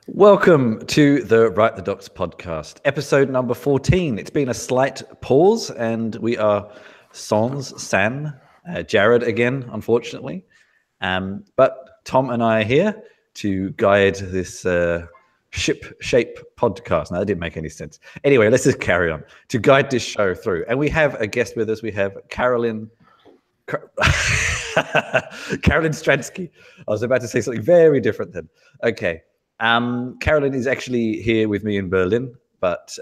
Welcome to the Write the Docs podcast, episode number 14. It's been a slight pause, and we are Jared again, unfortunately. But Tom and I are here to guide this ship-shape podcast. Now, that didn't make any sense. Anyway, let's just carry on to guide this show through. And we have a guest with us. We have Carolyn Stransky. I was about to say something very different then. Okay. Carolyn is actually here with me in Berlin, but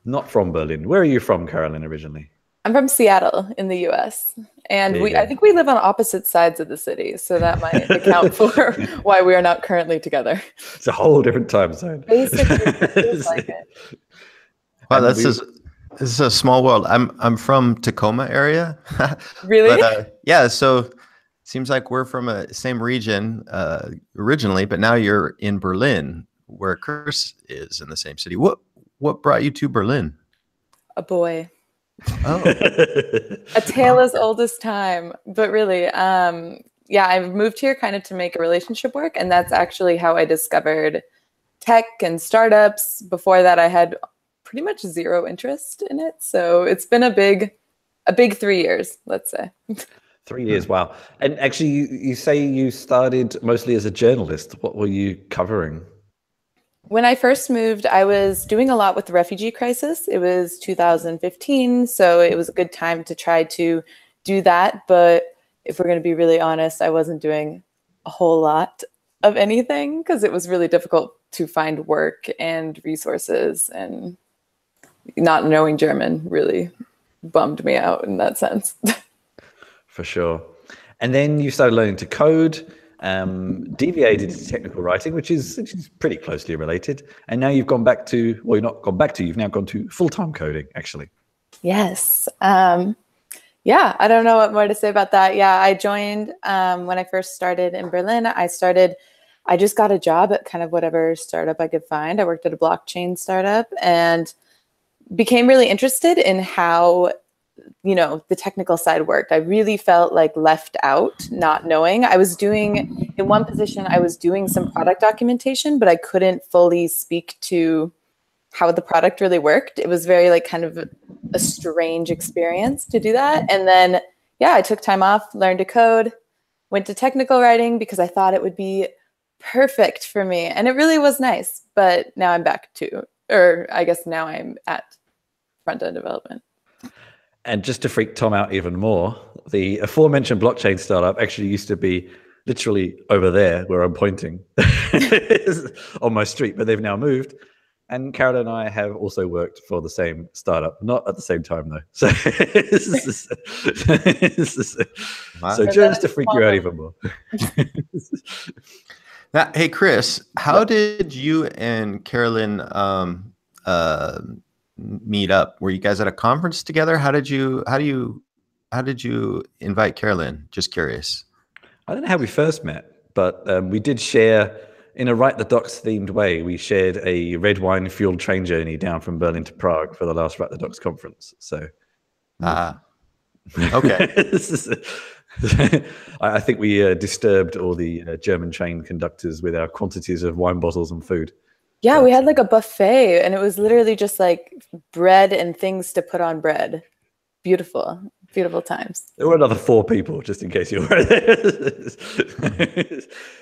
not from Berlin. Where are you from, Carolyn, originally? I'm from Seattle in the US. And I think we live on opposite sides of the city, so that might account for why we are not currently together. It's a whole different time zone. Basically, it feels like it. Wow, this is a small world. I'm from Tacoma area. Really? But, yeah, so seems like we're from a same region originally, but now you're in Berlin, where Chris is in the same city. What brought you to Berlin? A boy. Oh, a tale as old as time. But really, yeah, I moved here kind of to make a relationship work, and that's actually how I discovered tech and startups. Before that, I had pretty much zero interest in it. So it's been a big 3 years, let's say. 3 years, wow. And actually, you say you started mostly as a journalist. What were you covering? When I first moved, I was doing a lot with the refugee crisis. It was 2015, so it was a good time to try to do that. But if we're going to be really honest, I wasn't doing a whole lot of anything because it was really difficult to find work and resources, and not knowing German really bummed me out in that sense. For sure. And then you started learning to code, deviated to technical writing, which is pretty closely related. And now you've gone back to, well, you've not gone back to, you've now gone to full-time coding, actually. Yes. Yeah, I don't know what more to say about that. Yeah, I joined when I first started in Berlin. I just got a job at kind of whatever startup I could find. I worked at a blockchain startup and became really interested in how the technical side worked. I really felt like left out, not knowing. In one position, I was doing some product documentation, but I couldn't fully speak to how the product really worked. It was very kind of a strange experience to do that. And then, yeah, I took time off, learned to code, went to technical writing because I thought it would be perfect for me. And it really was nice. But now I'm back I guess now I'm at front-end development. And just to freak Tom out even more, the aforementioned blockchain startup actually used to be literally over there where I'm pointing on my street, but they've now moved. And Carolyn and I have also worked for the same startup, not at the same time though. So, so just to freak you out even more. Now, hey Chris, how did you and Carolyn meet up? Were you guys at a conference together? How did you invite Carolyn? Just curious. I don't know how we first met, but we did share in a Write the Docs themed way. We shared a red wine fueled train journey down from Berlin to Prague for the last Write the Docs conference. So, okay. I think we disturbed all the German train conductors with our quantities of wine bottles and food. Yeah, we had a buffet, and it was literally just bread and things to put on bread. Beautiful, beautiful times. There were another 4 people, just in case you were there.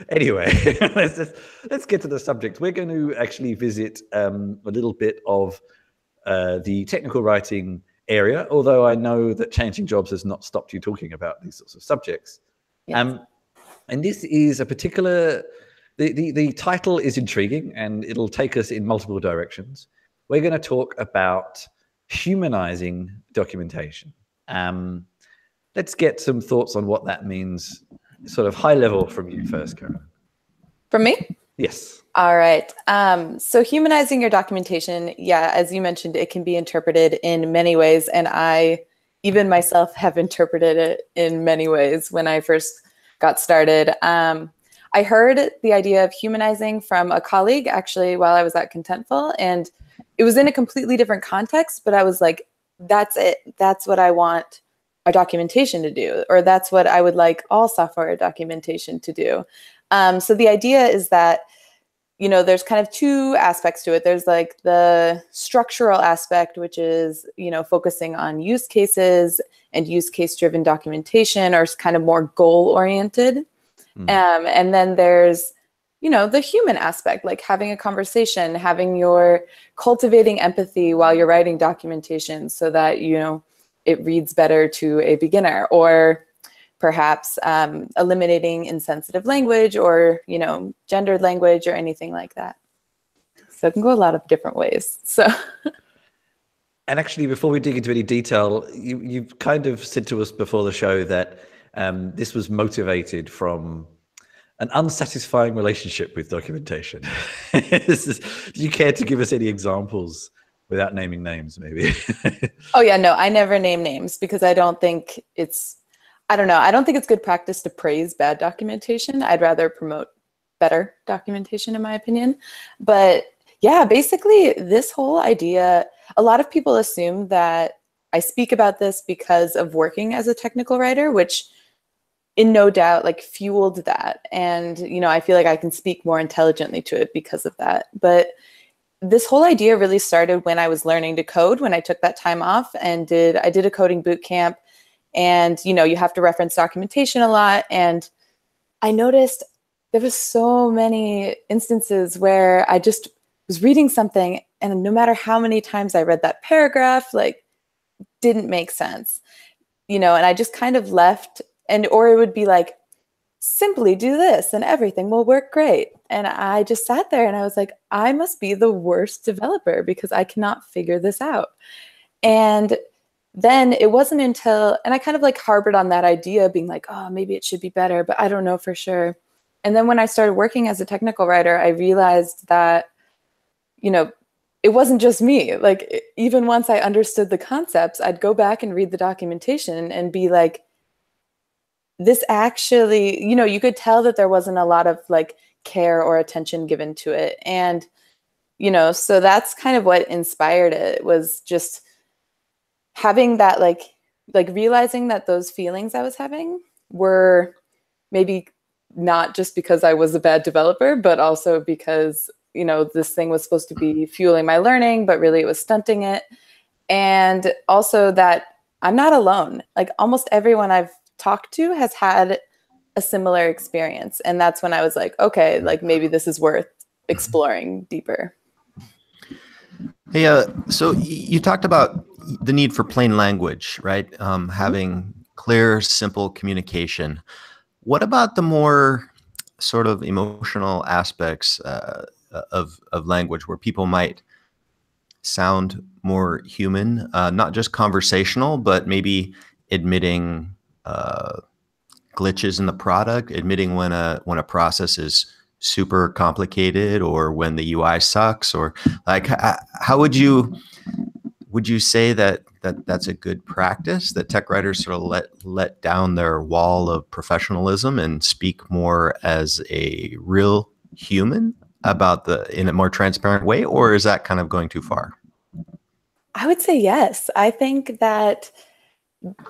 Anyway, let's get to the subject. We're going to actually visit a little bit of the technical writing area, although I know that changing jobs has not stopped you talking about these sorts of subjects. Yes. And this is a particular... The title is intriguing, and it'll take us in multiple directions. We're going to talk about humanizing documentation. Let's get some thoughts on what that means, sort of high level from you first, Carolyn. From me? Yes. All right. So humanizing your documentation, yeah, as you mentioned, it can be interpreted in many ways, and I, even myself, have interpreted it in many ways when I first got started. I heard the idea of humanizing from a colleague actually while I was at Contentful, and it was in a completely different context, but I was like, that's it. That's what I want our documentation to do, or that's what I would like all software documentation to do. So the idea is that, there's kind of two aspects to it. There's like the structural aspect, which is, focusing on use cases and use case driven documentation, or kind of more goal oriented. And then there's, the human aspect, like having a conversation, cultivating empathy while you're writing documentation so that, it reads better to a beginner, or perhaps eliminating insensitive language or, gendered language or anything like that. So it can go a lot of different ways. So. And actually, before we dig into any detail, you've kind of said to us before the show that this was motivated from an unsatisfying relationship with documentation. Do you care to give us any examples without naming names, maybe? Oh yeah, no, I never name names because I don't think it's good practice to praise bad documentation. I'd rather promote better documentation, in my opinion. But yeah, basically this whole idea, a lot of people assume that I speak about this because of working as a technical writer, which in no doubt like fueled that. And, I feel like I can speak more intelligently to it because of that. But this whole idea really started when I was learning to code, when I took that time off and I did a coding boot camp. And, you have to reference documentation a lot. And I noticed there was so many instances where I just was reading something and no matter how many times I read that paragraph, like didn't make sense, and I just kind of left or it would be like, simply do this and everything will work great. And I just sat there and I was like, I must be the worst developer because I cannot figure this out. And then it wasn't until, and I kind of like harbored on that idea being like, oh, maybe it should be better, but I don't know for sure. And then when I started working as a technical writer, I realized that, it wasn't just me. Like even once I understood the concepts, I'd go back and read the documentation and be like, this actually, you could tell that there wasn't a lot of like care or attention given to it. And, so that's kind of what inspired it, was just having that like realizing that those feelings I was having were maybe not just because I was a bad developer, but also because, this thing was supposed to be fueling my learning, but really it was stunting it. And also that I'm not alone. Like almost everyone I've talked to has had a similar experience. And that's when I was like, okay, like maybe this is worth exploring deeper. Hey, so you talked about the need for plain language, right? Having clear, simple communication. What about the more sort of emotional aspects of language where people might sound more human, not just conversational, but maybe admitting glitches in the product, admitting when a process is super complicated or when the UI sucks, or like how would you say that that's a good practice, that tech writers sort of let down their wall of professionalism and speak more as a real human in a more transparent way, or is that kind of going too far? I would say yes. I think that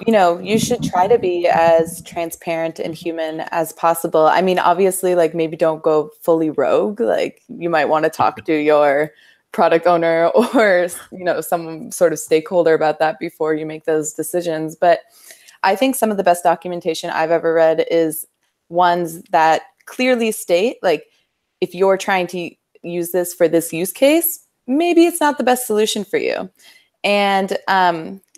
you should try to be as transparent and human as possible. I mean, obviously, like maybe don't go fully rogue. Like you might want to talk to your product owner or, some sort of stakeholder about that before you make those decisions. But I think some of the best documentation I've ever read is ones that clearly state, like, if you're trying to use this for this use case, maybe it's not the best solution for you. And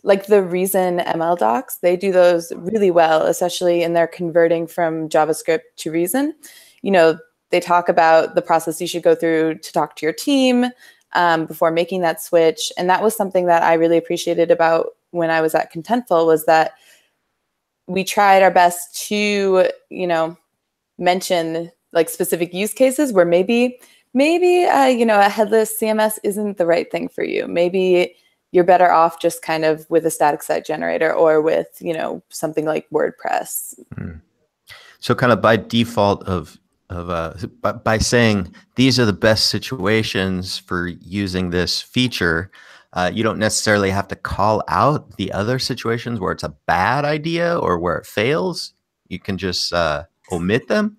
like the Reason ML docs, they do those really well, especially in their converting from JavaScript to Reason. They talk about the process you should go through to talk to your team before making that switch. And that was something that I really appreciated about when I was at Contentful, was that we tried our best to, mention like specific use cases where maybe a headless CMS isn't the right thing for you. Maybe you're better off just kind of with a static site generator or with, something like WordPress. So kind of by default by saying these are the best situations for using this feature, you don't necessarily have to call out the other situations where it's a bad idea or where it fails. You can just omit them.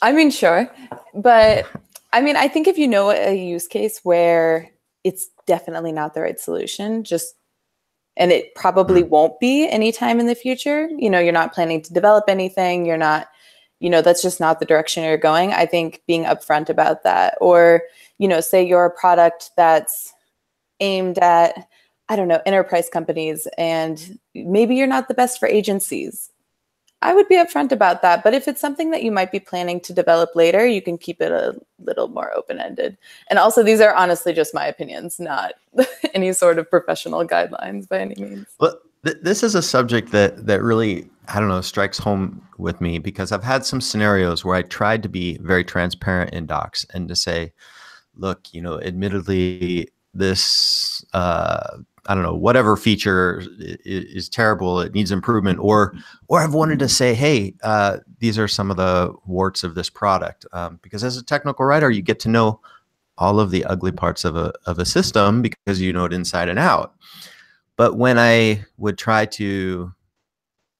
I mean, sure. But I mean, I think if you know a use case where it's definitely not the right solution, and it probably won't be anytime in the future, you're not planning to develop anything, you're not, that's just not the direction you're going. I think being upfront about that, or, say you're a product that's aimed at, I don't know, enterprise companies, and maybe you're not the best for agencies. I would be upfront about that. But if it's something that you might be planning to develop later, you can keep it a little more open-ended. And also, these are honestly just my opinions, not any sort of professional guidelines by any means. Well, this is a subject that really, I don't know, strikes home with me, because I've had some scenarios where I tried to be very transparent in docs and to say, look, admittedly, this, I don't know, whatever feature is terrible, it needs improvement, or I've wanted to say, hey, these are some of the warts of this product, because as a technical writer, you get to know all of the ugly parts of a system because you know it inside and out. But when I would try to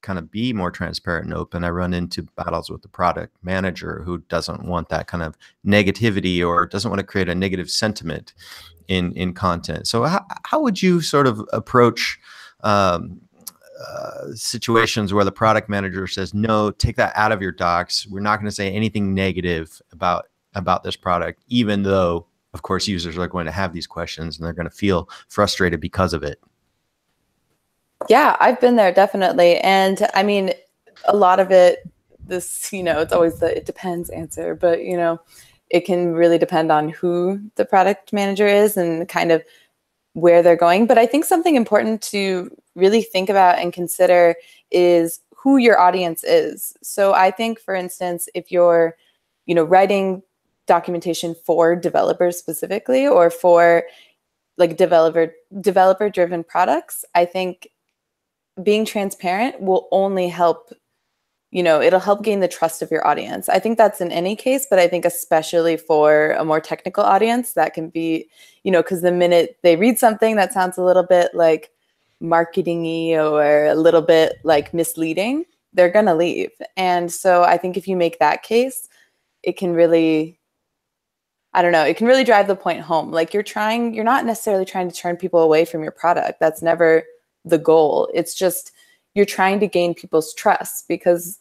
kind of be more transparent and open, I run into battles with the product manager who doesn't want that kind of negativity or doesn't want to create a negative sentiment in content. So how would you sort of approach situations where the product manager says, no, take that out of your docs. We're not going to say anything negative about this product, even though, of course, users are going to have these questions and they're going to feel frustrated because of it. Yeah, I've been there, definitely. And I mean, a lot of it, it's always the it depends answer, but, it can really depend on who the product manager is and kind of where they're going. But I think something important to really think about and consider is who your audience is. So I think, for instance, if you're, writing documentation for developers specifically, or for like developer-driven products, I think being transparent will only help, it'll help gain the trust of your audience. I think that's in any case, but I think especially for a more technical audience, that can be, because the minute they read something that sounds a little bit like marketing-y or a little bit like misleading, they're going to leave. And so I think if you make that case, it can really, I don't know, it can really drive the point home. Like you're not necessarily trying to turn people away from your product. That's never the goal. It's just, you're trying to gain people's trust, because,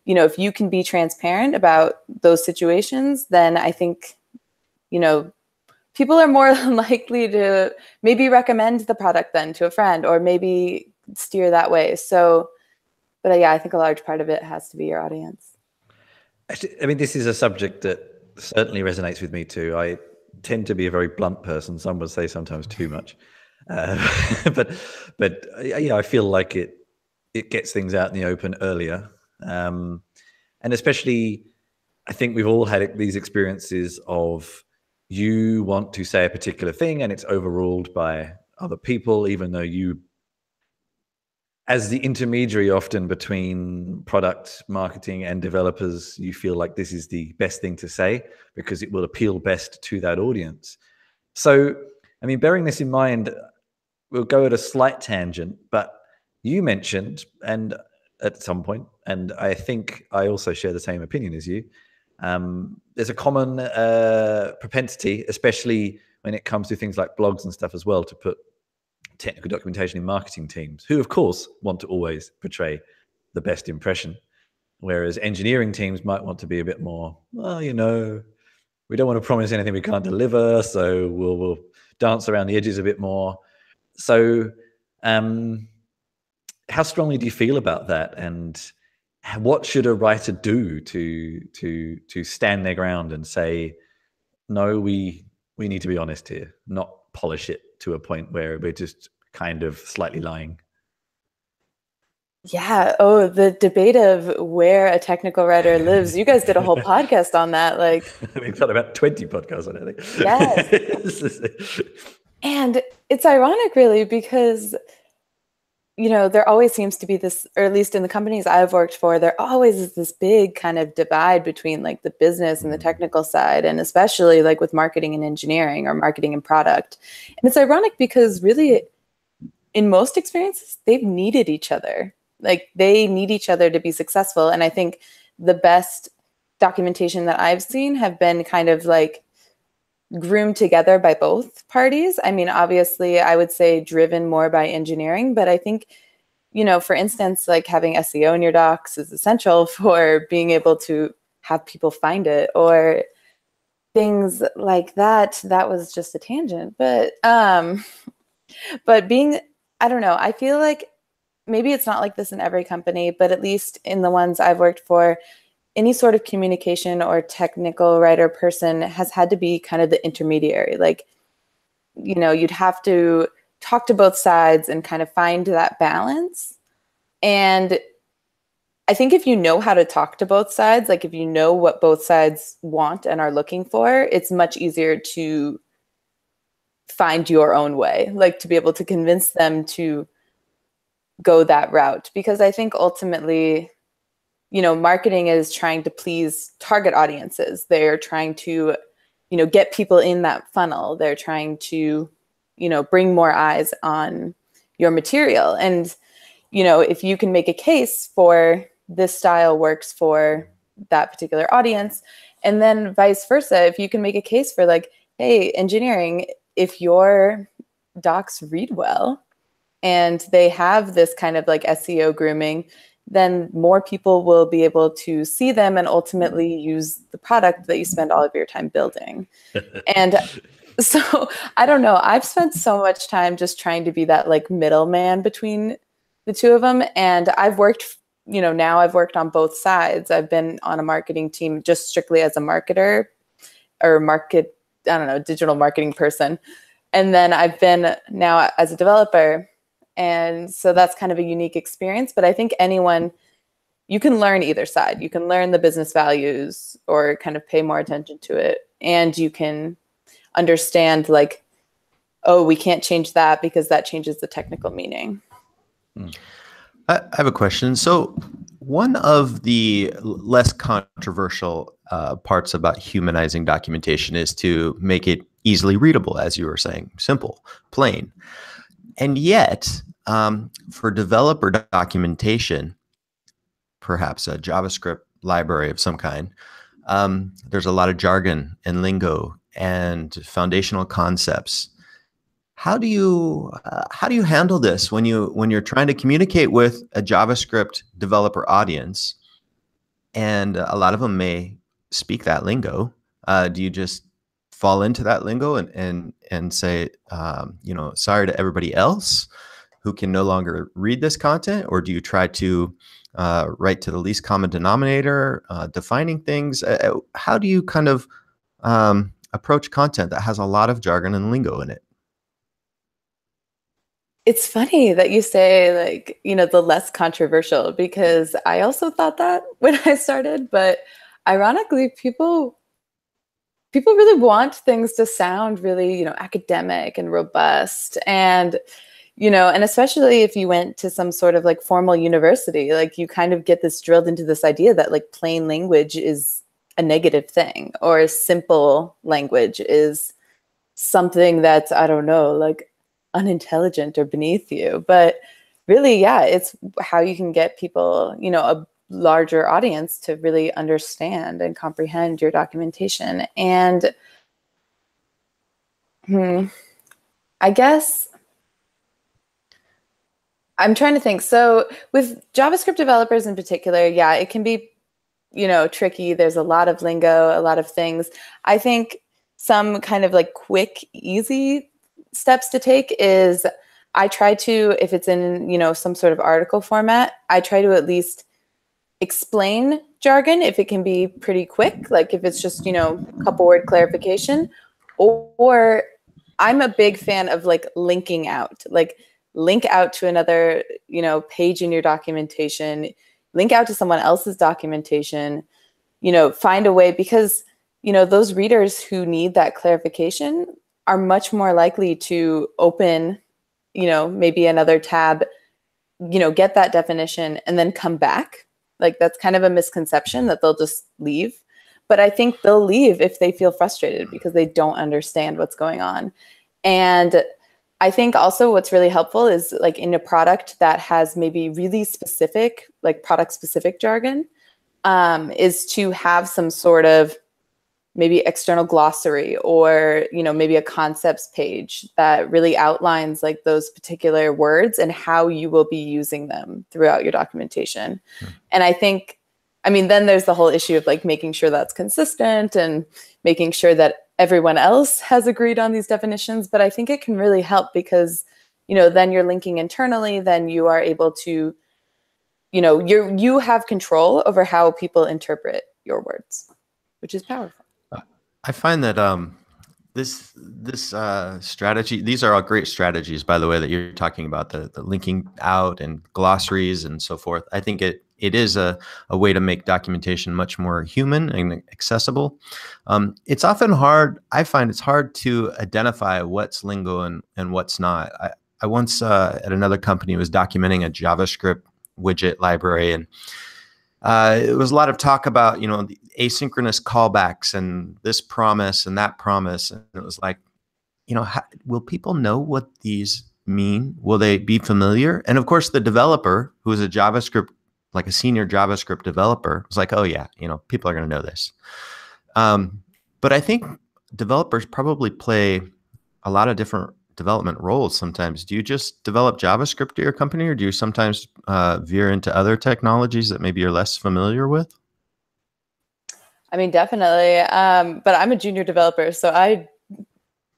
if you can be transparent about those situations, then I think, people are more likely to maybe recommend the product then to a friend, or maybe steer that way. So, but yeah, I think a large part of it has to be your audience. Actually, I mean, this is a subject that certainly resonates with me too. I tend to be a very blunt person. Some would say sometimes too much. But I feel like it gets things out in the open earlier. And especially, I think we've all had these experiences of you want to say a particular thing and it's overruled by other people, even though you, as the intermediary often between product marketing and developers, you feel like this is the best thing to say because it will appeal best to that audience. So, I mean, bearing this in mind, we'll go at a slight tangent, but you mentioned, and at some point, and I think I also share the same opinion as you, there's a common propensity, especially when it comes to things like blogs and stuff as well, to put technical documentation in marketing teams, who of course want to always portray the best impression, whereas engineering teams might want to be a bit more, well, we don't want to promise anything we can't deliver, so we'll dance around the edges a bit more. So how strongly do you feel about that, and what should a writer do to stand their ground and say, no, we need to be honest here, not polish it to a point where we're just kind of slightly lying? Yeah. Oh, the debate of where a technical writer lives. You guys did a whole podcast on that. Like, we've got about 20 podcasts on it, I think. Yes. And it's ironic, really, because, there always seems to be this, or at least in the companies I've worked for, there always is this big kind of divide between like the business and the technical side, and especially like with marketing and engineering, or marketing and product. And it's ironic because really, in most experiences, they've needed each other. Like they need each other to be successful. And I think the best documentation that I've seen have been kind of like groomed together by both parties. I mean, obviously, I would say driven more by engineering, but I think, you know, for instance, like having SEO in your docs is essential for being able to have people find it, or things like that. That was just a tangent, but being, I don't know, I feel like maybe it's not like this in every company, but at least in the ones I've worked for, any sort of communication or technical writer person has had to be kind of the intermediary. Like, you know, you'd have to talk to both sides and kind of find that balance. And I think if you know how to talk to both sides, like if you know what both sides want and are looking for, it's much easier to find your own way, like to be able to convince them to go that route. Because I think ultimately, you know, marketing is trying to please target audiences. They're trying to, you know, get people in that funnel. They're trying to, you know, bring more eyes on your material. And, you know, if you can make a case for this style works for that particular audience, and then vice versa, if you can make a case for like, hey, engineering, if your docs read well and they have this kind of like SEO grooming, then more people will be able to see them and ultimately use the product that you spend all of your time building. And so I don't know, I've spent so much time just trying to be that like middleman between the two of them. And I've worked, you know, now I've worked on both sides. I've been on a marketing team just strictly as a marketer or digital marketing person. And then I've been now as a developer. And so that's kind of a unique experience. But I think you can learn either side. You can learn the business values or kind of pay more attention to it. And you can understand like, oh, we can't change that because that changes the technical meaning. I have a question. So one of the less controversial parts about humanizing documentation is to make it easily readable, as you were saying, simple, plain. And yet, for developer documentation, perhaps a JavaScript library of some kind, there's a lot of jargon and lingo and foundational concepts. How do you handle this when you're trying to communicate with a JavaScript developer audience, and a lot of them may speak that lingo? Do you just fall into that lingo and say, you know, sorry to everybody else who can no longer read this content? Or do you try to write to the least common denominator, defining things? How do you kind of approach content that has a lot of jargon and lingo in it? It's funny that you say like, you know, the less controversial, because I also thought that when I started, but ironically, people really want things to sound really, you know, academic and robust. And, you know, and especially if you went to some sort of like formal university, like you kind of get this drilled into this idea that like plain language is a negative thing, or simple language is something that's, I don't know, like unintelligent or beneath you. But really, yeah, it's how you can get people, you know, a larger audience to really understand and comprehend your documentation. And I guess I'm trying to think. So with JavaScript developers in particular, yeah, it can be, you know, tricky. There's a lot of lingo, a lot of things. I think some kind of like quick, easy steps to take is I try to, if it's in, you know, some sort of article format, I try to at least explain jargon if it can be pretty quick, like if it's just, you know, a couple word clarification. Or I'm a big fan of like linking out, like link out to another, you know, page in your documentation, link out to someone else's documentation, you know, find a way, because, you know, those readers who need that clarification are much more likely to open, you know, maybe another tab, you know, get that definition and then come back. Like that's kind of a misconception that they'll just leave. But I think they'll leave if they feel frustrated because they don't understand what's going on. And I think also what's really helpful is like in a product that has maybe really specific, like product specific jargon, is to have some sort of maybe external glossary, or, you know, maybe a concepts page that really outlines like those particular words and how you will be using them throughout your documentation. And I think, I mean, then there's the whole issue of like making sure that's consistent and making sure that everyone else has agreed on these definitions. But I think it can really help because, you know, then you're linking internally, then you are able to, you know, you have control over how people interpret your words, which is powerful. I find that this strategy, these are all great strategies, by the way, that you're talking about, the linking out and glossaries and so forth. I think it is a way to make documentation much more human and accessible. It's often hard, I find it's hard to identify what's lingo and what's not. I once at another company was documenting a JavaScript widget library, and it was a lot of talk about, you know, the asynchronous callbacks and this promise and that promise. And it was like, you know, will people know what these mean? Will they be familiar? And of course, the developer, who is a JavaScript, like a senior JavaScript developer, was like, oh yeah, you know, people are going to know this. But I think developers probably play a lot of different development roles sometimes. Do you just develop JavaScript at your company, or do you sometimes veer into other technologies that maybe you're less familiar with? I mean, definitely. But I'm a junior developer, so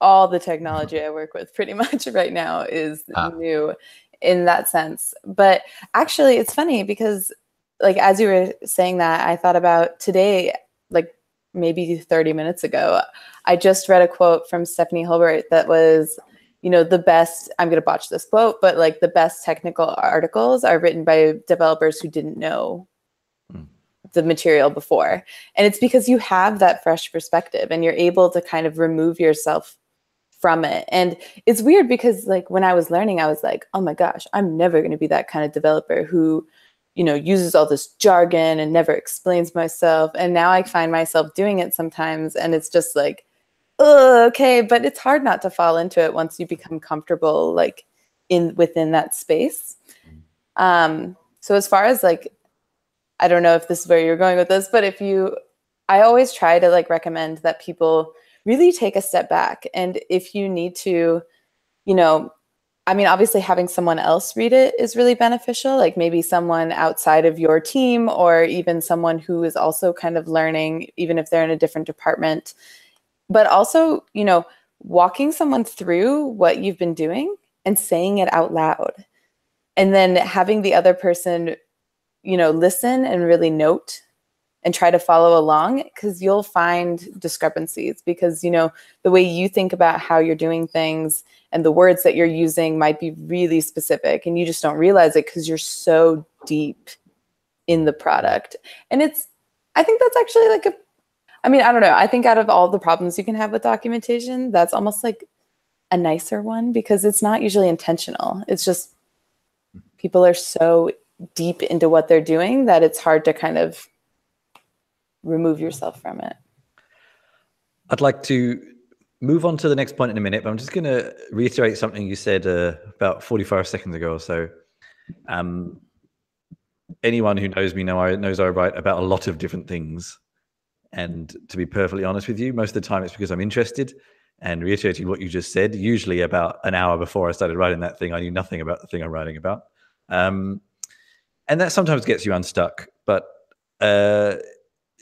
all the technology I work with pretty much right now is new in that sense. But actually, it's funny because, like, as you were saying that, I thought about today, like maybe 30 minutes ago, I just read a quote from Stephanie Hilbert that was, you know, the best, I'm going to botch this quote, but like the best technical articles are written by developers who didn't know the material before. And it's because you have that fresh perspective and you're able to kind of remove yourself from it. And it's weird because like when I was learning, I was like, oh my gosh, I'm never going to be that kind of developer who, you know, uses all this jargon and never explains myself. And now I find myself doing it sometimes. And it's just like, oh, okay. But it's hard not to fall into it once you become comfortable, like within that space. So as far as like, I don't know if this is where you're going with this, but I always try to like recommend that people really take a step back. And if you need to, you know, I mean, obviously having someone else read it is really beneficial, like maybe someone outside of your team or even someone who is also kind of learning, even if they're in a different department. But also, you know, walking someone through what you've been doing and saying it out loud. And then having the other person, you know, listen and really note and try to follow along, because you'll find discrepancies because, you know, the way you think about how you're doing things and the words that you're using might be really specific and you just don't realize it because you're so deep in the product. And I think that's actually like I don't know. I think out of all the problems you can have with documentation, that's almost like a nicer one because it's not usually intentional. It's just people are so deep into what they're doing that it's hard to kind of remove yourself from it. I'd like to move on to the next point in a minute, but I'm just going to reiterate something you said about 45 seconds ago or so. Anyone who knows me knows I write about a lot of different things. And to be perfectly honest with you, most of the time it's because I'm interested. And reiterating what you just said, usually about an hour before I started writing that thing, I knew nothing about the thing I'm writing about. And that sometimes gets you unstuck. But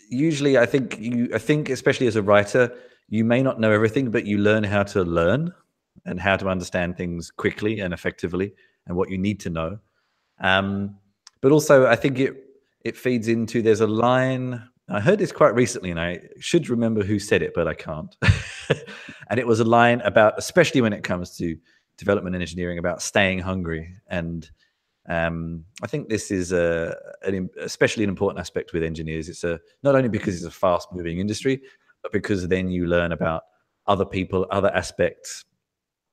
usually I think especially as a writer, you may not know everything, but you learn how to learn and how to understand things quickly and effectively and what you need to know. But also I think it feeds into, there's a line, I heard this quite recently and I should remember who said it, but I can't. And it was a line about, especially when it comes to development and engineering, about staying hungry. And I think this is especially an important aspect with engineers. It's not only because it's a fast-moving industry, but because then you learn about other people, other aspects,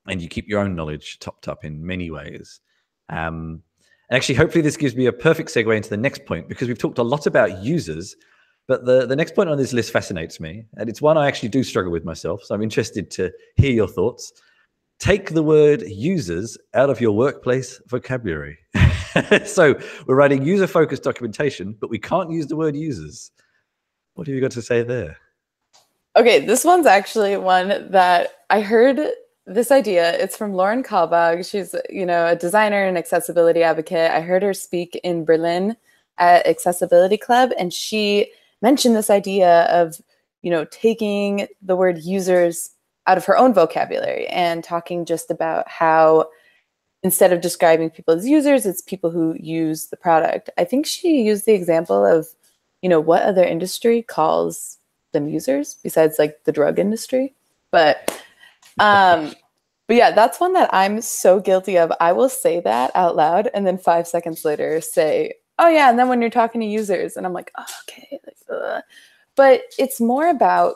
and you keep your own knowledge topped up in many ways. And actually, hopefully this gives me a perfect segue into the next point, because we've talked a lot about users, but the next point on this list fascinates me, and it's one I actually do struggle with myself, so I'm interested to hear your thoughts. Take the word users out of your workplace vocabulary. So we're writing user-focused documentation, but we can't use the word users. What have you got to say there? Okay, this one's actually one that I heard this idea. It's from Lauren Kalbag. She's, a designer and accessibility advocate. I heard her speak in Berlin at Accessibility Club, and she mentioned this idea of, taking the word users out of her own vocabulary and talking just about how instead of describing people as users, it's people who use the product. I think she used the example of, what other industry calls them users besides like the drug industry. But yeah, that's one that I'm so guilty of. I will say that out loud and then 5 seconds later say, oh yeah. And then when you're talking to users and I'm like, oh, okay. But it's more about,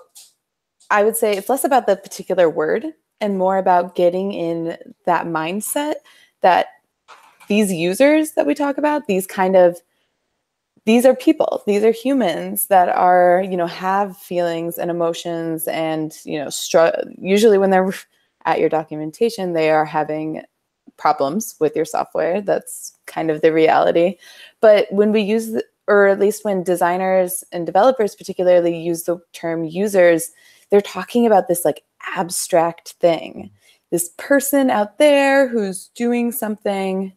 I would say it's less about the particular word and more about getting in that mindset that these users that we talk about, these are people, these are humans that are, have feelings and emotions and, usually when they're at your documentation, they are having problems with your software. That's kind of the reality. But when we use, or at least when designers and developers particularly use the term users, they're talking about this like abstract thing, this person out there who's doing something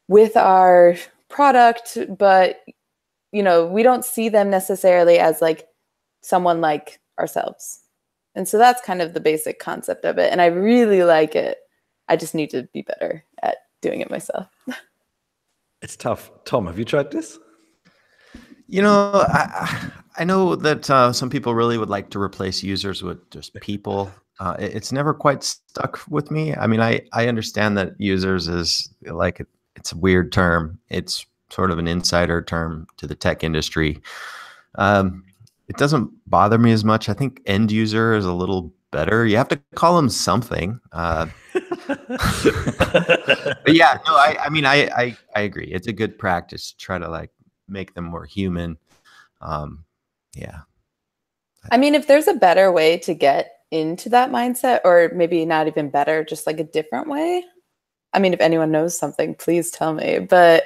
with our product, but we don't see them necessarily as like someone like ourselves. And so that's kind of the basic concept of it. And I really like it. I just need to be better at doing it myself. It's tough. Tom, have you tried this? I know that some people really would like to replace users with just people. It's never quite stuck with me. I mean, I understand that users is like, it's a weird term. It's sort of an insider term to the tech industry. It doesn't bother me as much. I think end user is a little better. You have to call them something. But yeah, no, I agree. It's a good practice to try to like make them more human. Yeah. I mean, if there's a better way to get into that mindset, or maybe not even better, just like a different way. I mean, if anyone knows something, please tell me. But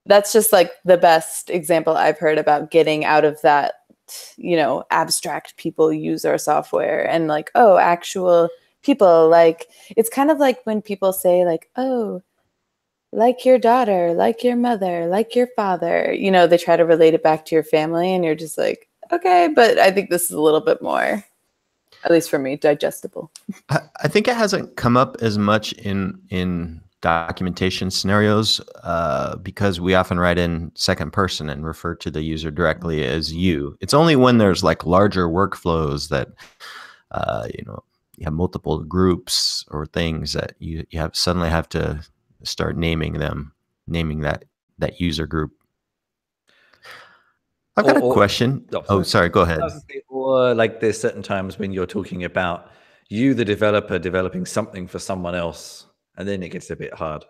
that's just like the best example I've heard about getting out of that, abstract people use our software and like, oh, actual people. Like, it's kind of like when people say like, oh, like your daughter, like your mother, like your father, they try to relate it back to your family and you're just like, okay, but I think this is a little bit more, at least for me, digestible. I think it hasn't come up as much in documentation scenarios because we often write in second person and refer to the user directly as you. It's only when there's like larger workflows that, you have multiple groups or things that you suddenly have to start naming that user group. I've got a question. Oh, sorry, go ahead. Or like there's certain times when you're talking about you, the developer, developing something for someone else, and then it gets a bit hard.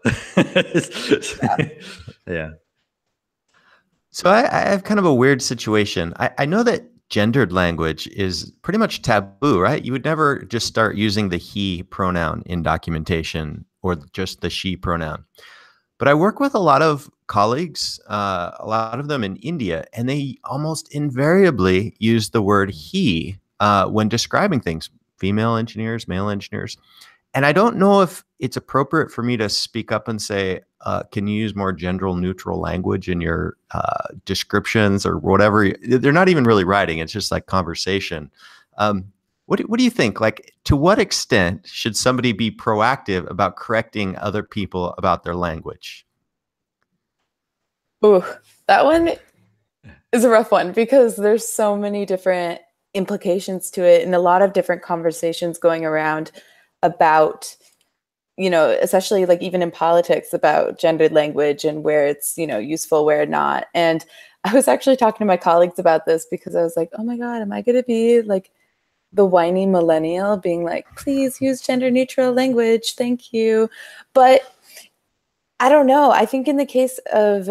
Yeah. So I have kind of a weird situation. I know that gendered language is pretty much taboo, right? You would never just start using the he pronoun in documentation or just the she pronoun. But I work with a lot of colleagues, a lot of them in India, and they almost invariably use the word he when describing things, female engineers, male engineers. And I don't know if it's appropriate for me to speak up and say, can you use more gender neutral language in your descriptions or whatever? They're not even really writing. It's just like conversation. What do you think? Like, to what extent should somebody be proactive about correcting other people about their language? Ooh, that one is a rough one because there's so many different implications to it and a lot of different conversations going around about, especially like even in politics about gendered language and where it's, useful, where not. And I was actually talking to my colleagues about this because I was like, oh my God, am I going to be like the whiny millennial being like, please use gender neutral language. Thank you. But I don't know. I think in the case of,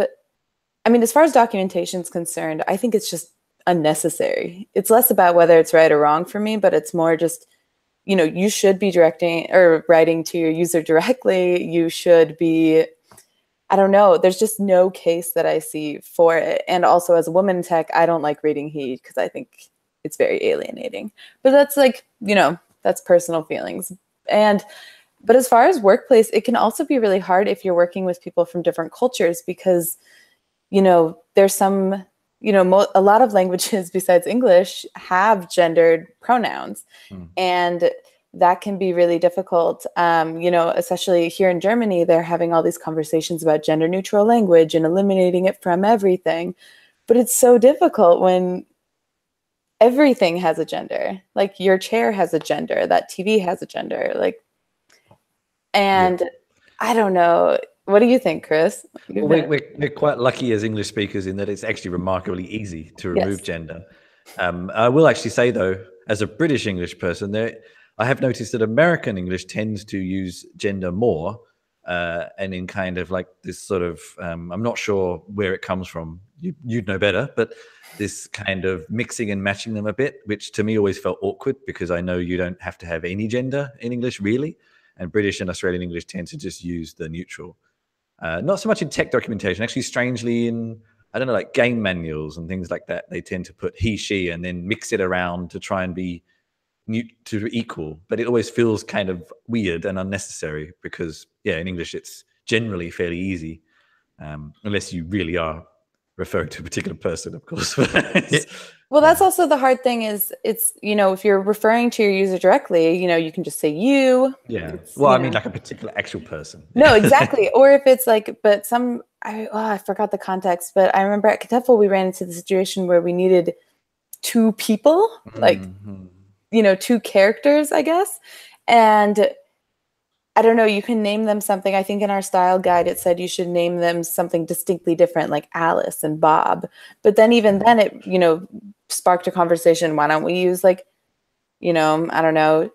as far as documentation is concerned, I think it's just unnecessary. It's less about whether it's right or wrong for me, but it's more just, you should be directing or writing to your user directly. You should be, I don't know. There's just no case that I see for it. And also as a woman in tech, I don't like reading he because I think it's very alienating. But that's like, you know, that's personal feelings. But as far as workplace, it can also be really hard if you're working with people from different cultures because, you know, there's some, you know, a lot of languages besides English have gendered pronouns. And that can be really difficult. You know, especially here in Germany, they're having all these conversations about gender neutral language and eliminating it from everything. But it's so difficult when everything has a gender. Like your chair has a gender, that TV has a gender. Like, and I don't know. What do you think, Chris? Well, we're quite lucky as English speakers in that it's actually remarkably easy to remove gender. I will actually say, though, as a British English person, I have noticed that American English tends to use gender more, and in kind of like this sort of, I'm not sure where it comes from. You'd know better, but this kind of mixing and matching them a bit, which to me always felt awkward because I know you don't have to have any gender in English really, and British and Australian English tend to just use the neutral. Not so much in tech documentation, actually strangely in, I don't know, like game manuals and things like that, they tend to put he, she, and then mix it around to try and be to equal, but it always feels kind of weird and unnecessary because, yeah, in English, it's generally fairly easy, unless you really are referring to a particular person, of course. Well, that's also the hard thing is it's, you know, if you're referring to your user directly, you know, you can just say you. Yeah. Well, I mean, like a particular actual person. No, exactly. Or if it's like, but I forgot the context, but I remember at Ketefel, we ran into the situation where we needed two people, like, you know, two characters, I guess. And I don't know, you can name them something. I think in our style guide, it said you should name them something distinctly different, like Alice and Bob. But then even then it, you know, sparked a conversation. Why don't we use like, you know, I don't know,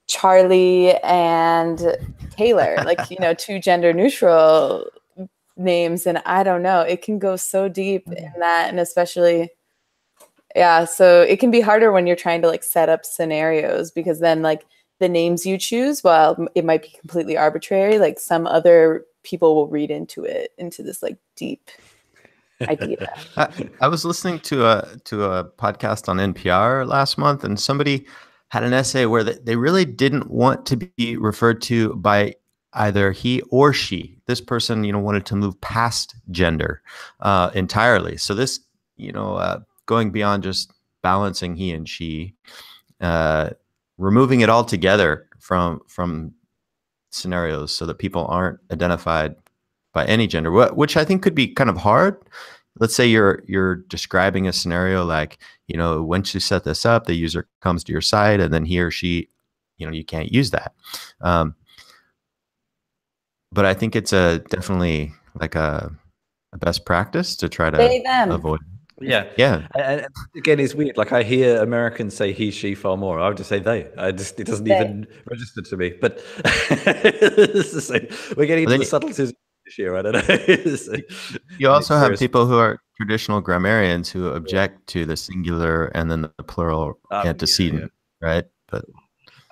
Charlie and Taylor, like, you know, two gender neutral names. And I don't know, it can go so deep in that. And especially, yeah, so it can be harder when you're trying to like set up scenarios because then like the names you choose, while it might be completely arbitrary, like some other people will read into it, into this like deep idea. I was listening to a podcast on NPR last month, and somebody had an essay where they really didn't want to be referred to by either he or she. This person, you know, wanted to move past gender entirely. So this, you know, going beyond just balancing he and she, removing it all together from scenarios so that people aren't identified by any gender, which I think could be kind of hard. Let's say you're describing a scenario like, you know, once you set this up, the user comes to your site and then he or she, you know, you can't use that. But I think it's definitely like a best practice to try to avoid. Yeah. And again, it's weird. Like I hear Americans say he, she far more. I would just say they. It doesn't even register to me. But it's the same. We're getting into the subtleties here. I don't know. You also have people who are traditional grammarians who object to the singular and then the plural antecedent, right? But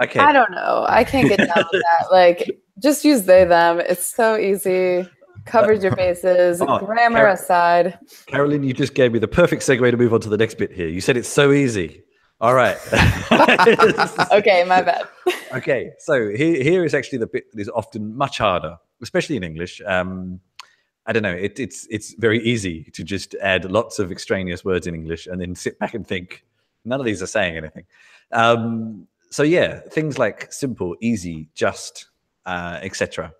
okay, I don't know. I can't get down with that. Like, just use they, them. It's so easy. Covers your bases. Grammar aside. Carolyn, you just gave me the perfect segue to move on to the next bit here. You said it's so easy. All right. Okay, my bad. Okay, so here is actually the bit that is often much harder, especially in English. I don't know. It's very easy to just add lots of extraneous words in English and then sit back and think none of these are saying anything. So yeah, things like simple, easy, just, etc.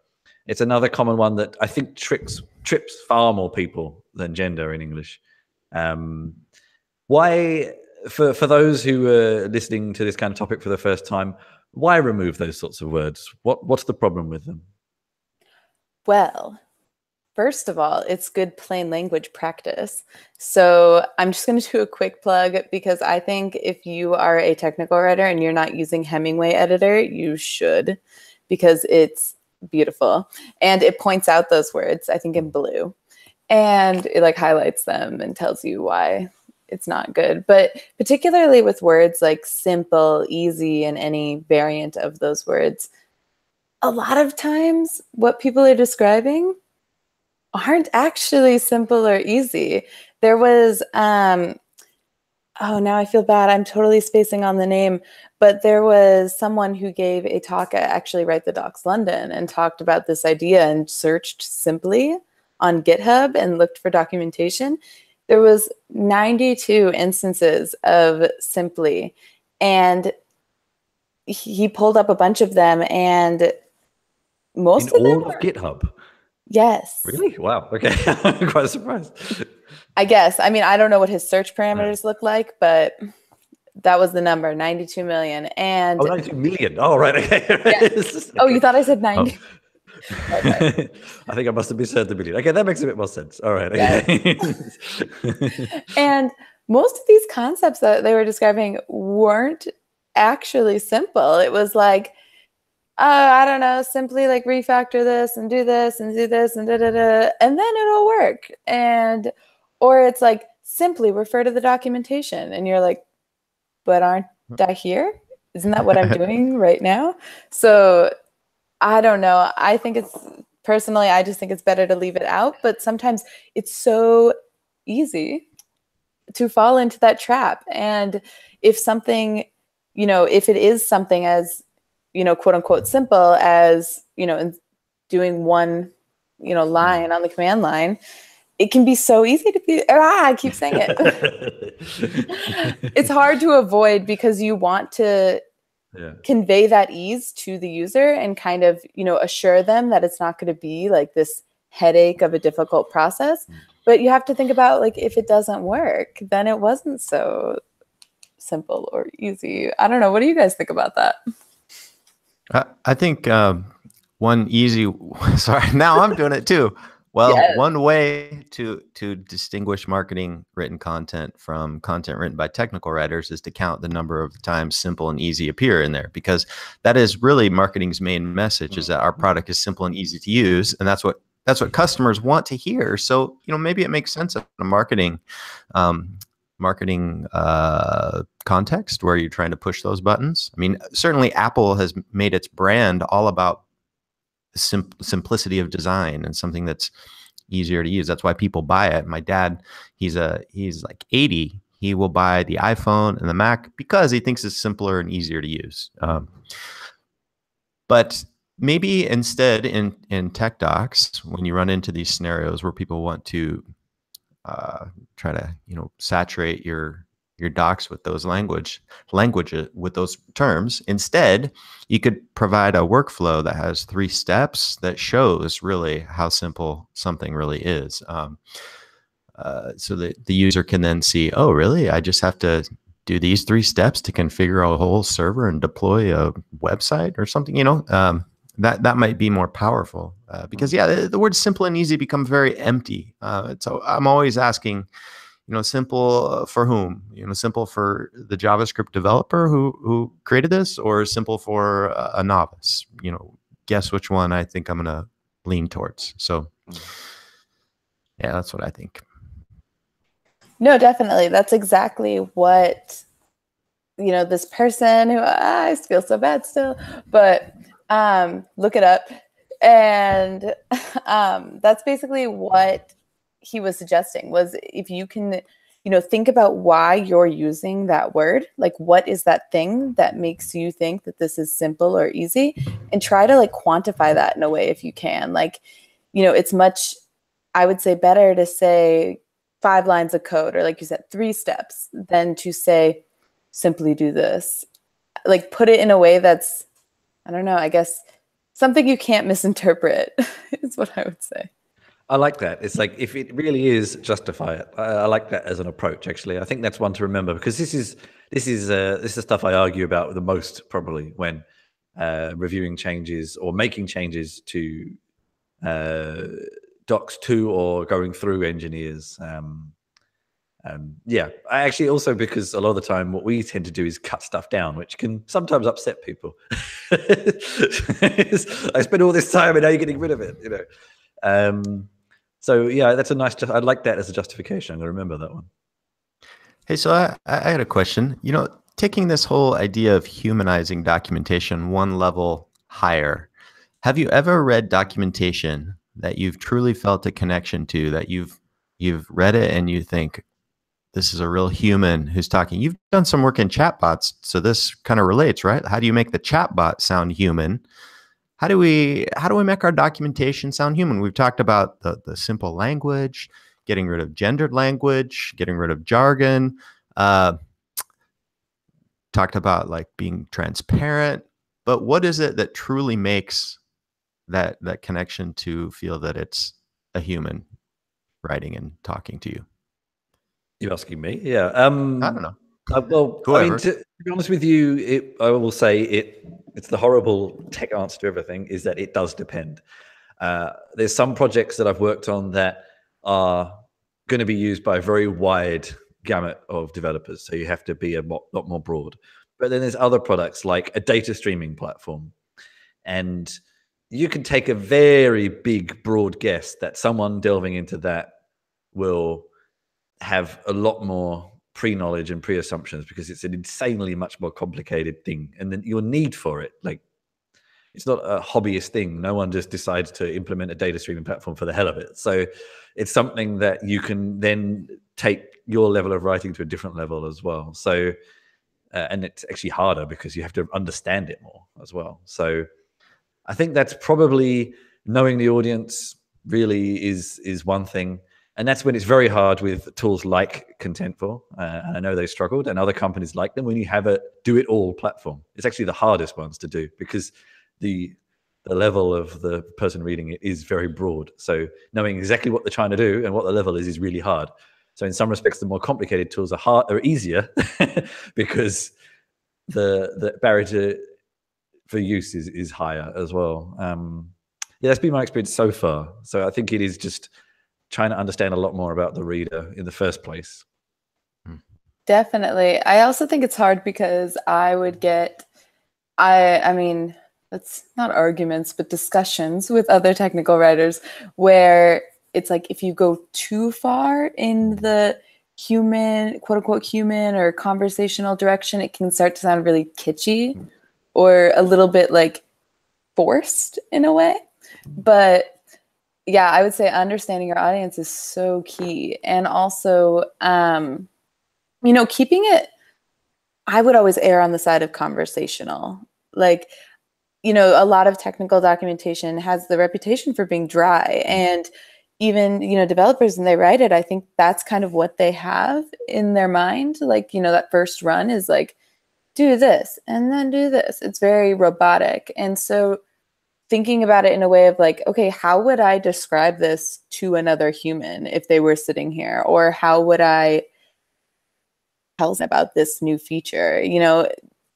It's another common one that I think trips far more people than gender in English. Why, for those who are listening to this kind of topic for the first time, why remove those sorts of words? What's the problem with them? Well, first of all, it's good plain language practice. So I'm just going to do a quick plug because I think if you are a technical writer and you're not using Hemingway editor, you should, because it's beautiful. And it points out those words, I think in blue, and it like highlights them and tells you why it's not good. But particularly with words like simple, easy, and any variant of those words, a lot of times what people are describing aren't actually simple or easy. There was, oh, now I feel bad. I'm totally spacing on the name, but there was someone who gave a talk at actually Write the Docs London and talked about this idea and searched simply on GitHub and looked for documentation. There was 92 instances of simply, and he pulled up a bunch of them, and most in of them all of GitHub. Yes. Really? Wow. Okay. I'm quite surprised. I guess. I mean, I don't know what his search parameters look like, but that was the number, 92 million. And 92 million. Oh, right. Okay. Yes. Oh, you thought I said 90? Oh. Okay. I think I must have misheard the million. Okay, that makes a bit more sense. All right. Okay. Yes. And most of these concepts that they were describing weren't actually simple. It was like, I don't know, simply like refactor this and do this and do this and da-da-da, and then it'll work. And, or it's like, simply refer to the documentation. And you're like, but aren't I here? Isn't that what I'm doing right now? So I don't know. I think it's, personally, I just think it's better to leave it out. But sometimes it's so easy to fall into that trap. And if something, you know, if it is something as, you know, quote unquote simple as, you know, doing one, you know, line on the command line, it can be so easy to be, I keep saying it. It's hard to avoid because you want to convey that ease to the user and kind of, you know, assure them that it's not going to be like this headache of a difficult process. But you have to think about, like, if it doesn't work, then it wasn't so simple or easy. I don't know. What do you guys think about that? I think one easy, sorry, now I'm doing it too. Well, yes. One way to distinguish marketing written content from content written by technical writers is to count the number of times simple and easy appear in there, because that is really marketing's main message, is that our product is simple and easy to use. And that's what customers want to hear. So, you know, maybe it makes sense in a marketing context where you're trying to push those buttons. I mean, certainly Apple has made its brand all about simplicity of design and something that's easier to use. That's why people buy it. My dad, he's like 80. He will buy the iPhone and the Mac because he thinks it's simpler and easier to use. But maybe instead in tech docs, when you run into these scenarios where people want to try to, you know, saturate your docs with those language with those terms, instead you could provide a workflow that has 3 steps that shows really how simple something really is, so that the user can then see, oh, really, I just have to do these 3 steps to configure a whole server and deploy a website or something, you know. That might be more powerful, because the word simple and easy become very empty. So I'm always asking, you know, simple for whom? You know, simple for the JavaScript developer who created this, or simple for a novice? You know, guess which one I think I'm going to lean towards. So yeah, that's what I think. No, definitely. That's exactly what, you know, this person who, I feel so bad still, but look it up. And that's basically what he was suggesting, was if you can, you know, think about why you're using that word, like what is that thing that makes you think that this is simple or easy, and try to like quantify that in a way if you can. Like, you know, it's much, I would say, better to say 5 lines of code, or like you said, 3 steps, than to say simply do this. Like, put it in a way that's, I don't know, I guess something you can't misinterpret is what I would say. I like that. It's like, if it really is, justify it. I like that as an approach, actually. I think that's one to remember, because this is stuff I argue about the most, probably, when reviewing changes or making changes to docs to or going through engineers. Yeah, I actually also, because a lot of the time what we tend to do is cut stuff down, which can sometimes upset people. I spent all this time and now you're getting rid of it, you know. So yeah, that's a nice, I like that as a justification. I'm gonna remember that one. Hey, so I had a question. You know, taking this whole idea of humanizing documentation one level higher, have you ever read documentation that you've truly felt a connection to, that you've read it and you think, this is a real human who's talking. You've done some work in chatbots, so this kind of relates, right? How do you make the chatbot sound human? How do we make our documentation sound human? We've talked about the simple language, getting rid of gendered language, getting rid of jargon. Talked about like being transparent. But what is it that truly makes that connection to feel that it's a human writing and talking to you? You're asking me? Yeah. I don't know. Well, Whoever. I mean, to be honest with you, I will say it's the horrible tech answer to everything is that it does depend. There's some projects that I've worked on that are going to be used by a very wide gamut of developers. So you have to be a lot more broad. But then there's other products like a data streaming platform. And you can take a very big, broad guess that someone delving into that will have a lot more pre-knowledge and pre-assumptions because it's an insanely much more complicated thing. And then your need for it, like, it's not a hobbyist thing. No one just decides to implement a data streaming platform for the hell of it. So it's something that you can then take your level of writing to a different level as well. So, and it's actually harder because you have to understand it more as well. So I think that's probably knowing the audience really is one thing. And that's when it's very hard with tools like Contentful. And I know they struggled, and other companies like them, when you have a do-it-all platform. It's actually the hardest ones to do because the level of the person reading it is very broad. So knowing exactly what they're trying to do and what the level is really hard. So in some respects, the more complicated tools are easier because the barrier for use is higher as well. Yeah, that's been my experience so far. So I think it is just trying to understand a lot more about the reader in the first place. Definitely. I also think it's hard because I would get, I mean, it's not arguments, but discussions with other technical writers where it's like, if you go too far in the human, quote unquote, human or conversational direction, it can start to sound really kitschy or a little bit like forced in a way. But yeah, I would say understanding your audience is so key. And also, you know, keeping it, I would always err on the side of conversational. Like, you know, a lot of technical documentation has the reputation for being dry. And even, you know, developers, when they write it, I think that's kind of what they have in their mind. Like, you know, that first run is like, do this and then do this. It's very robotic. And so thinking about it in a way of like, okay, how would I describe this to another human if they were sitting here? Or how would I tell them about this new feature, you know?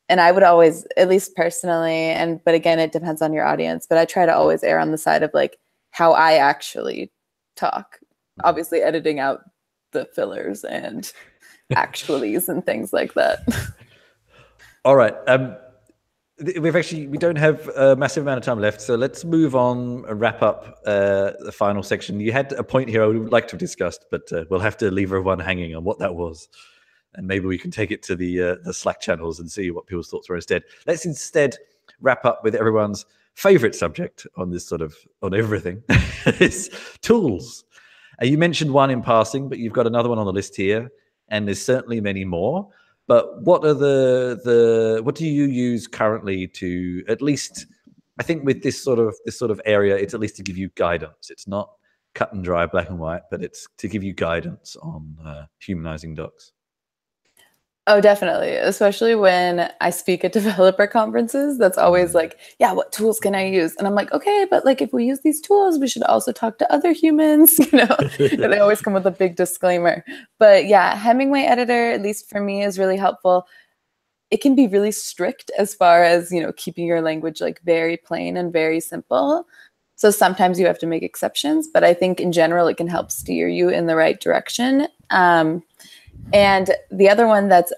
And I would always, at least personally, but again, it depends on your audience, but I try to always err on the side of like how I actually talk, obviously editing out the fillers and actuallys and things like that. All right. We don't have a massive amount of time left, so let's move on and wrap up the final section. You had a point here I would like to have discussed, but we'll have to leave everyone hanging on what that was. And maybe we can take it to the Slack channels and see what people's thoughts were instead. Let's instead wrap up with everyone's favorite subject on this on everything, is tools. You mentioned one in passing, but you've got another one on the list here, and there's certainly many more. But what are what do you use currently to, at least, I think with this sort of area, it's at least to give you guidance. It's not cut and dry, black and white, but it's to give you guidance on humanizing docs. Oh, definitely. Especially when I speak at developer conferences, that's always like, yeah, what tools can I use? And I'm like, okay, but like if we use these tools, we should also talk to other humans, you know, and they always come with a big disclaimer. But yeah, Hemingway editor, at least for me, is really helpful. It can be really strict as far as, you know, keeping your language like very plain and very simple. So sometimes you have to make exceptions, but I think in general, it can help steer you in the right direction. And the other one that's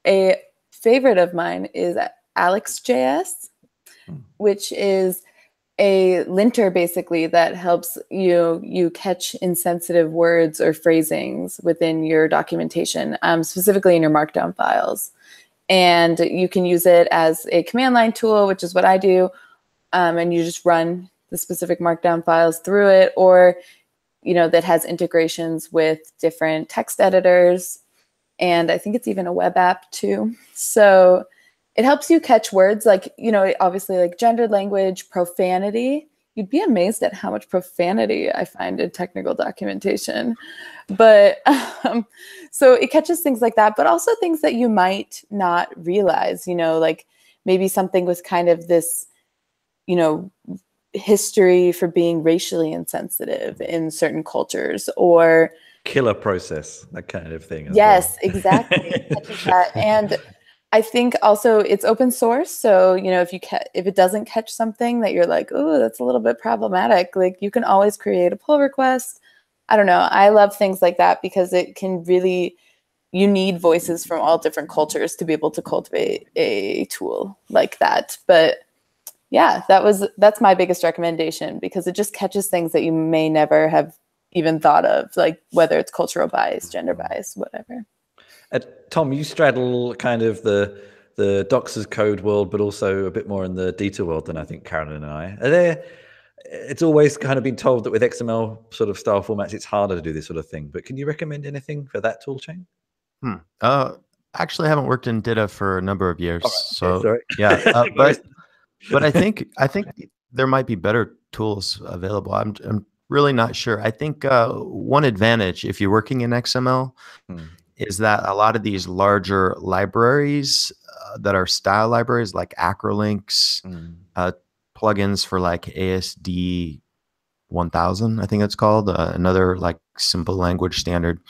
a favorite of mine is Alex.js, which is a linter basically that helps you catch insensitive words or phrasings within your documentation, specifically in your markdown files. And you can use it as a command line tool, which is what I do. And you just run the specific markdown files through it, or, you know, that has integrations with different text editors. And I think it's even a web app too. So it helps you catch words like, you know, obviously like gendered language, profanity. You'd be amazed at how much profanity I find in technical documentation. But so it catches things like that, but also things that you might not realize, you know, like maybe something with kind of this, you know, history for being racially insensitive in certain cultures, or killer process, that kind of thing. Yes, well. exactly. And I think also it's open source. So, you know, if it doesn't catch something that you're like, oh, that's a little bit problematic, like you can always create a pull request. I don't know. I love things like that because it can really, you need voices from all different cultures to be able to cultivate a tool like that. But yeah, that's my biggest recommendation, because it just catches things that you may never have even thought of, like whether it's cultural bias, gender bias, whatever. Tom, you straddle kind of the docs as code world, but also a bit more in the data world than I think Carolyn and I. It's always kind of been told that with XML sort of style formats, it's harder to do this sort of thing. But can you recommend anything for that tool chain? Actually, I haven't worked in data for a number of years, so sorry. Yeah. But I think there might be better tools available. I'm really not sure. I think one advantage if you're working in XML is that a lot of these larger libraries that are style libraries like Acrolinks, plugins for like ASD 1000, I think it's called, another like simple language standard,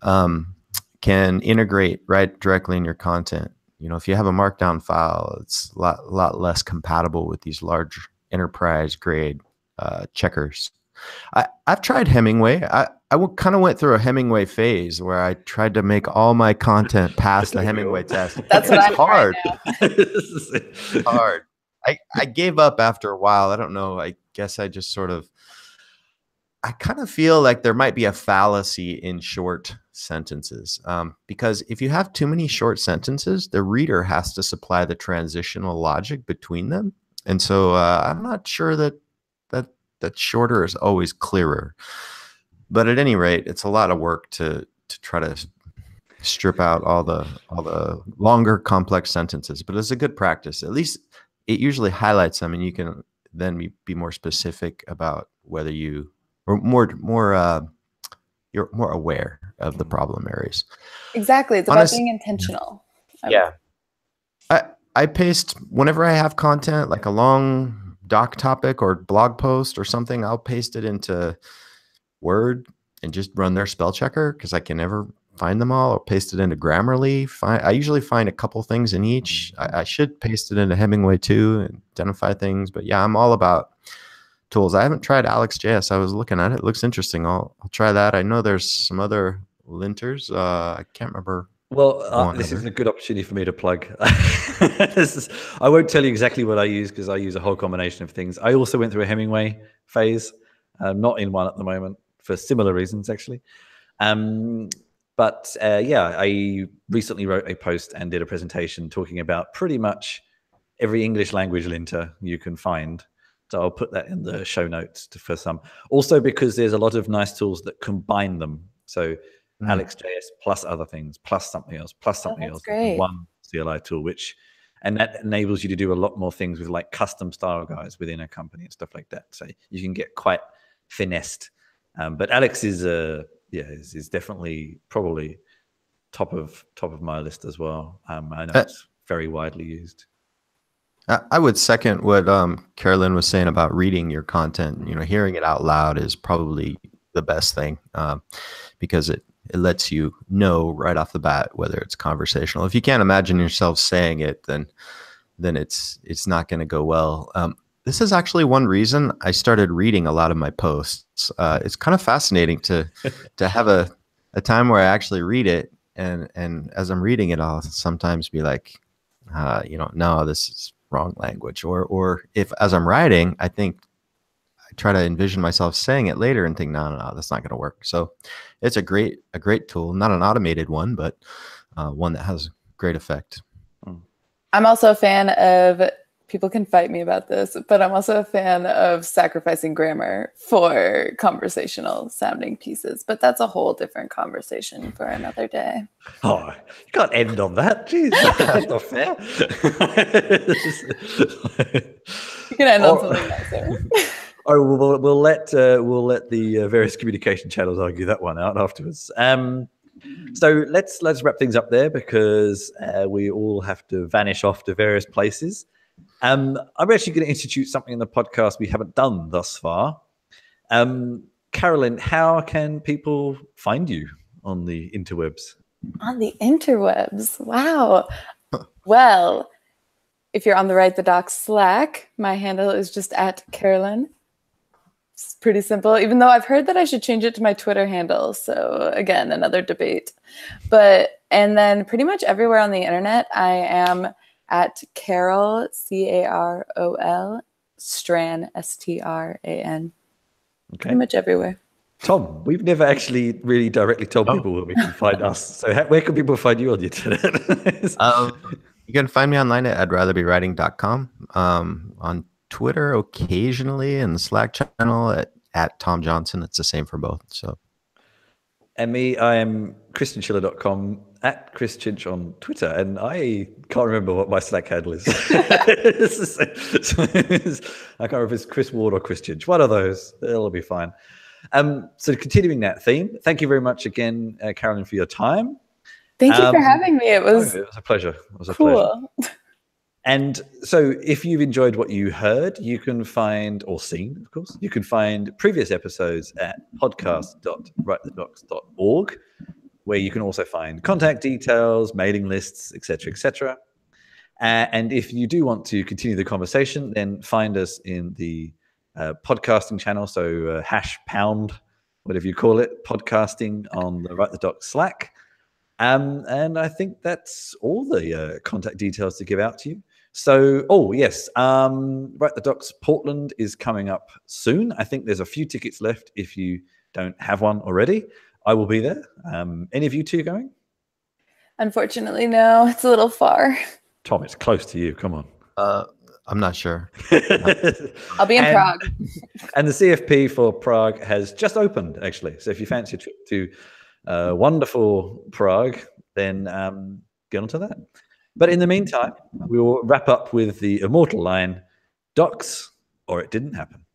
can integrate right directly in your content. You know, if you have a markdown file, it's a lot less compatible with these large enterprise grade checkers. I've tried Hemingway. I kind of went through a Hemingway phase where I tried to make all my content pass the Hemingway test. That's what I'm hard. It's hard. I gave up after a while. I don't know. I guess I just sort of, I kind of feel like there might be a fallacy in short sentences, because if you have too many short sentences, the reader has to supply the transitional logic between them. And so I'm not sure that shorter is always clearer. But at any rate, it's a lot of work to try to strip out all the longer complex sentences. But it's a good practice. At least it usually highlights them, and you can then be more specific about whether you or you're more aware of the problem areas. Exactly. It's about being intentional. Yeah. I paste whenever I have content, like a long doc topic or blog post or something, I'll paste it into Word and just run their spell checker because I can never find them all, or paste it into Grammarly. I usually find a couple things in each. I should paste it into Hemingway too and identify things. But yeah, I'm all about tools. I haven't tried Alex.js. I was looking at it. It looks interesting. I'll try that. I know there's some other linters. I can't remember. Well, this is a good opportunity for me to plug. I won't tell you exactly what I use because I use a whole combination of things. I also went through a Hemingway phase. I'm not in one at the moment for similar reasons, actually. But yeah, I recently wrote a post and did a presentation talking about pretty much every English language linter you can find. So I'll put that in the show notes for some. Also because there's a lot of nice tools that combine them. So Alex.js plus other things, plus something else, plus something else. Great. One CLI tool, and that enables you to do a lot more things with like custom style guides within a company and stuff like that. So you can get quite finessed. But Alex is definitely probably top of my list as well. I know it's very widely used. I would second what Carolyn was saying about reading your content. You know, hearing it out loud is probably the best thing because it lets you know right off the bat whether it's conversational. If you can't imagine yourself saying it, then it's not going to go well. This is actually one reason I started reading a lot of my posts. It's kind of fascinating to have a time where I actually read it, and as I'm reading it, I'll sometimes be like, no, this is wrong language. Or if as I'm writing, I try to envision myself saying it later and think, no, that's not going to work. So it's a great tool, not an automated one, but one that has great effect. I'm also a fan of people can fight me about this, but I'm also a fan of sacrificing grammar for conversational sounding pieces. But that's a whole different conversation for another day. Oh, you can't end on that. Jeez, that's not fair. You can end on something nicer. Oh, we'll let the various communication channels argue that one out afterwards. So let's wrap things up there, because we all have to vanish off to various places. I'm actually going to institute something in the podcast we haven't done thus far. Carolyn, how can people find you on the interwebs? On the interwebs. Wow. Well, if you're on the Write the Docs Slack, my handle is just at Carolyn. It's pretty simple, even though I've heard that I should change it to my Twitter handle. So again, another debate. And then pretty much everywhere on the internet, I am at Carol, Carol, Stran, Stran. Okay. Pretty much everywhere. Tom, we've never actually really directly told people where we can find us. So where can people find you on the internet? You can find me online at I'dRatherBeWriting.com. On Twitter occasionally, and the Slack channel at Tom Johnson. It's the same for both. So, and me, I am ChristianChiller.com, at Chris Chinch on Twitter, and I can't remember what my Slack handle is. I can't remember if it's Chris Ward or Chris Chinch. One of those, it'll be fine. So continuing that theme, thank you very much again, Carolyn, for your time. Thank you for having me. It was a pleasure. It was a cool. pleasure. And so if you've enjoyed what you heard, you can find, or seen, of course, you can find previous episodes at podcast.writethedocs.org, where you can also find contact details, mailing lists, etc., etc. And if you do want to continue the conversation, then find us in the podcasting channel, so #, whatever you call it, podcasting on the Write the Docs Slack. And I think that's all the contact details to give out to you. So, yes, Write the Docs Portland is coming up soon. I think there's a few tickets left if you don't have one already. I will be there. Any of you two going? Unfortunately, no. It's a little far. Tom, it's close to you. Come on. I'm not sure. I'll be in Prague. And the CFP for Prague has just opened, actually. So if you fancy a trip to wonderful Prague, then get onto that. But in the meantime, we will wrap up with the immortal line, docs, or it didn't happen.